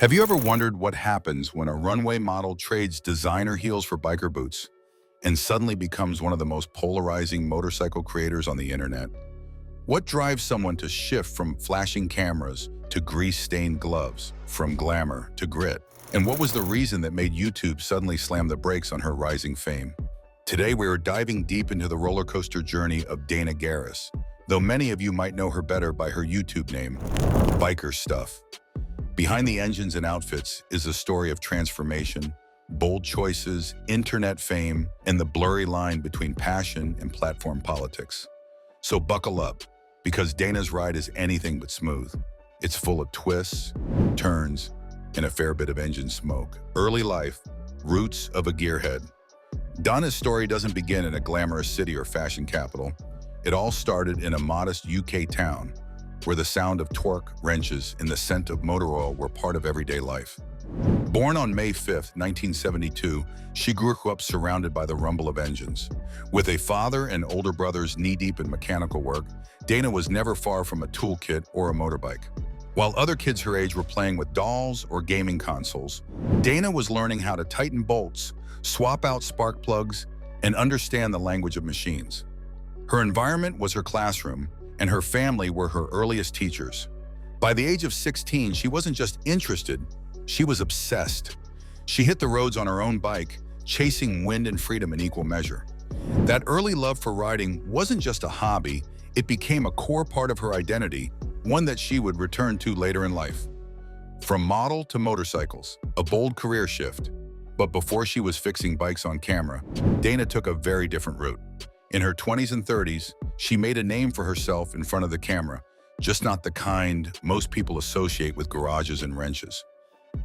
Have you ever wondered what happens when a runway model trades designer heels for biker boots and suddenly becomes one of the most polarizing motorcycle creators on the internet? What drives someone to shift from flashing cameras to grease-stained gloves, from glamour to grit? And what was the reason that made YouTube suddenly slam the brakes on her rising fame? Today, we are diving deep into the roller coaster journey of Dana Garris, though many of you might know her better by her YouTube name, Biker Stuff. Behind the engines and outfits is a story of transformation, bold choices, internet fame, and the blurry line between passion and platform politics. So buckle up, because Dana's ride is anything but smooth. It's full of twists, turns, and a fair bit of engine smoke. Early life, roots of a gearhead. Dana's story doesn't begin in a glamorous city or fashion capital. It all started in a modest UK town, where the sound of torque wrenches and the scent of motor oil were part of everyday life. Born on May 5, 1972, she grew up surrounded by the rumble of engines. With a father and older brothers knee-deep in mechanical work, Dana was never far from a toolkit or a motorbike. While other kids her age were playing with dolls or gaming consoles, Dana was learning how to tighten bolts, swap out spark plugs, and understand the language of machines. Her environment was her classroom, and her family were her earliest teachers. By the age of 16, she wasn't just interested, she was obsessed. She hit the roads on her own bike, chasing wind and freedom in equal measure. That early love for riding wasn't just a hobby, it became a core part of her identity, one that she would return to later in life. From model to motorcycles, a bold career shift. But before she was fixing bikes on camera, Dana took a very different route. In her 20s and 30s, she made a name for herself in front of the camera, just not the kind most people associate with garages and wrenches.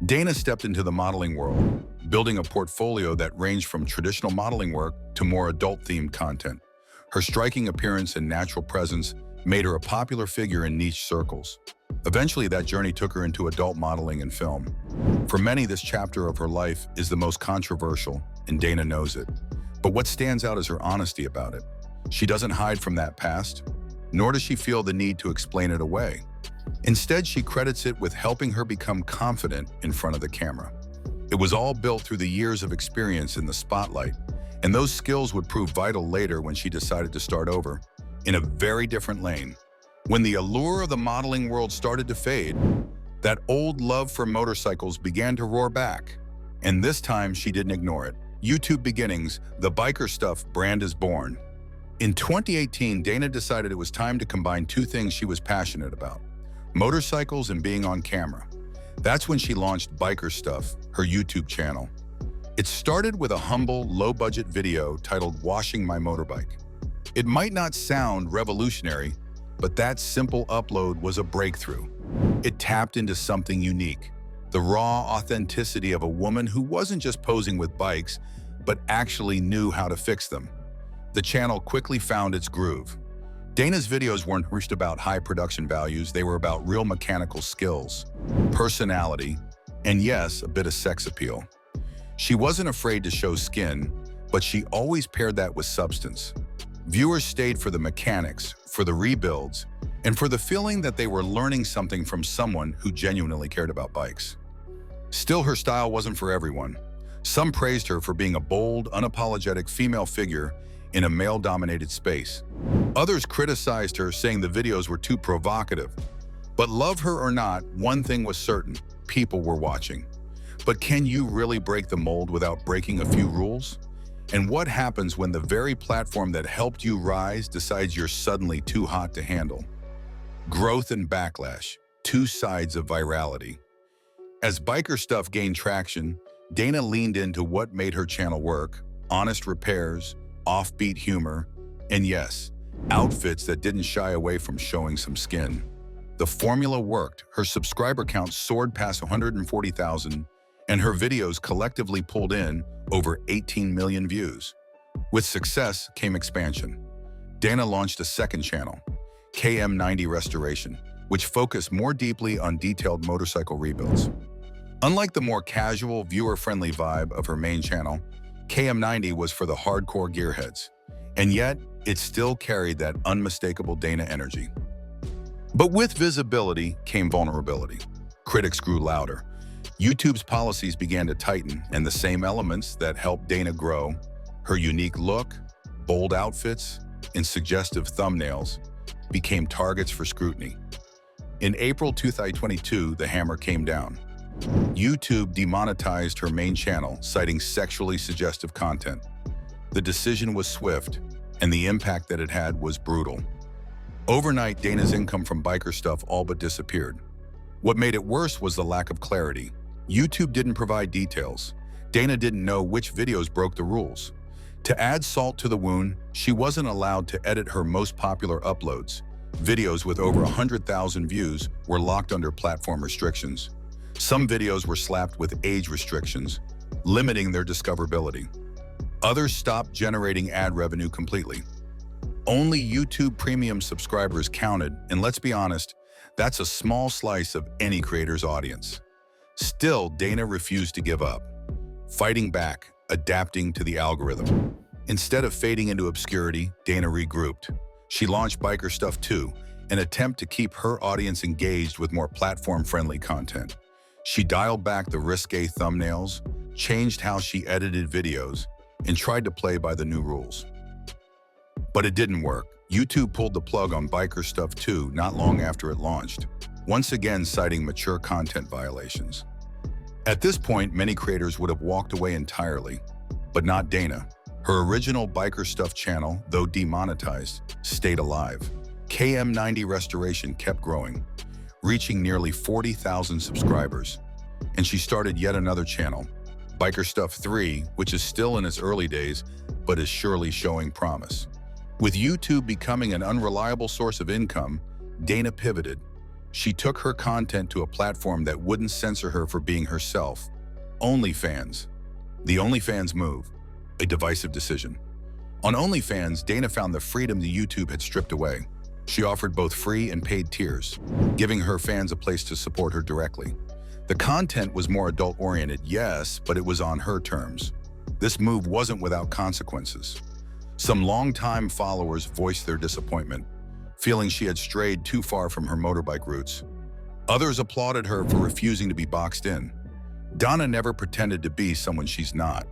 Dana stepped into the modeling world, building a portfolio that ranged from traditional modeling work to more adult-themed content. Her striking appearance and natural presence made her a popular figure in niche circles. Eventually, that journey took her into adult modeling and film. For many, this chapter of her life is the most controversial, and Dana knows it. But what stands out is her honesty about it. She doesn't hide from that past, nor does she feel the need to explain it away. Instead, she credits it with helping her become confident in front of the camera. It was all built through the years of experience in the spotlight, and those skills would prove vital later when she decided to start over, in a very different lane. When the allure of the modeling world started to fade, that old love for motorcycles began to roar back, and this time she didn't ignore it. YouTube beginnings, the Biker Stuff brand is born. In 2018, Dana decided it was time to combine two things she was passionate about: motorcycles and being on camera. That's when she launched Biker Stuff, her YouTube channel. It started with a humble, low-budget video titled "Washing My Motorbike." It might not sound revolutionary, but that simple upload was a breakthrough. It tapped into something unique: the raw authenticity of a woman who wasn't just posing with bikes, but actually knew how to fix them. The channel quickly found its groove. Dana's videos weren't just about high production values, they were about real mechanical skills, personality, and yes, a bit of sex appeal. She wasn't afraid to show skin, but she always paired that with substance. Viewers stayed for the mechanics, for the rebuilds, and for the feeling that they were learning something from someone who genuinely cared about bikes. Still, her style wasn't for everyone. Some praised her for being a bold, unapologetic female figure in a male-dominated space. Others criticized her, saying the videos were too provocative. But love her or not, one thing was certain: people were watching. But can you really break the mold without breaking a few rules? And what happens when the very platform that helped you rise decides you're suddenly too hot to handle? Growth and backlash, two sides of virality. As Biker Stuff gained traction, Dana leaned into what made her channel work: honest repairs, offbeat humor, and yes, outfits that didn't shy away from showing some skin. The formula worked. Her subscriber count soared past 140,000, and her videos collectively pulled in over 18 million views. With success came expansion. Dana launched a second channel, KM90 Restoration, which focused more deeply on detailed motorcycle rebuilds. Unlike the more casual, viewer-friendly vibe of her main channel, KM90 was for the hardcore gearheads, and yet it still carried that unmistakable Dana energy. But with visibility came vulnerability. Critics grew louder. YouTube's policies began to tighten, and the same elements that helped Dana grow, her unique look, bold outfits, and suggestive thumbnails, became targets for scrutiny. In April 2022, the hammer came down. YouTube demonetized her main channel, citing sexually suggestive content. The decision was swift, and the impact that it had was brutal. Overnight, Dana's income from biker stuff all but disappeared. What made it worse was the lack of clarity. YouTube didn't provide details. Dana didn't know which videos broke the rules. To add salt to the wound, she wasn't allowed to edit her most popular uploads. Videos with over 100,000 views were locked under platform restrictions. Some videos were slapped with age restrictions, limiting their discoverability. Others stopped generating ad revenue completely. Only YouTube Premium subscribers counted, and let's be honest, that's a small slice of any creator's audience. Still, Dana refused to give up, fighting back, adapting to the algorithm. Instead of fading into obscurity, Dana regrouped. She launched Biker Stuff 2, an attempt to keep her audience engaged with more platform-friendly content. She dialed back the risque thumbnails, changed how she edited videos, and tried to play by the new rules. But it didn't work. YouTube pulled the plug on Biker Stuff 2 not long after it launched, once again citing mature content violations. At this point, many creators would have walked away entirely, but not Dana. Her original Biker Stuff channel, though demonetized, stayed alive. KM90 Restoration kept growing, reaching nearly 40,000 subscribers. And she started yet another channel, Biker Stuff 3, which is still in its early days, but is surely showing promise. With YouTube becoming an unreliable source of income, Dana pivoted. She took her content to a platform that wouldn't censor her for being herself, OnlyFans. The OnlyFans move, a divisive decision. On OnlyFans, Dana found the freedom that YouTube had stripped away. She offered both free and paid tiers, giving her fans a place to support her directly. The content was more adult-oriented, yes, but it was on her terms. This move wasn't without consequences. Some longtime followers voiced their disappointment, feeling she had strayed too far from her motorbike roots. Others applauded her for refusing to be boxed in. Dana never pretended to be someone she's not.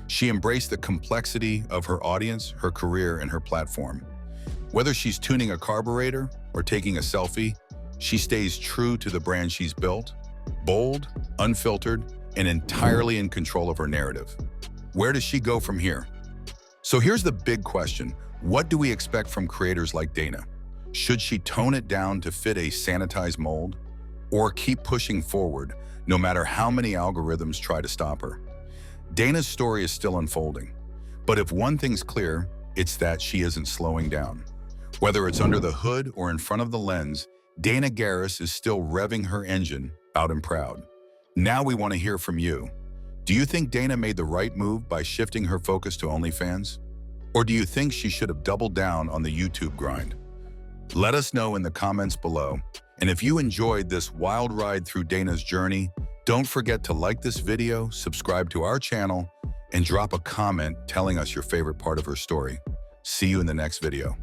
She embraced the complexity of her audience, her career, and her platform. Whether she's tuning a carburetor or taking a selfie, she stays true to the brand she's built, bold, unfiltered, and entirely in control of her narrative. Where does she go from here? So here's the big question. What do we expect from creators like Dana? Should she tone it down to fit a sanitized mold, or keep pushing forward no matter how many algorithms try to stop her? Dana's story is still unfolding, but if one thing's clear, it's that she isn't slowing down. Whether it's under the hood or in front of the lens, Dana Garris is still revving her engine out and proud. Now we want to hear from you. Do you think Dana made the right move by shifting her focus to OnlyFans? Or do you think she should have doubled down on the YouTube grind? Let us know in the comments below. And if you enjoyed this wild ride through Dana's journey, don't forget to like this video, subscribe to our channel, and drop a comment telling us your favorite part of her story. See you in the next video.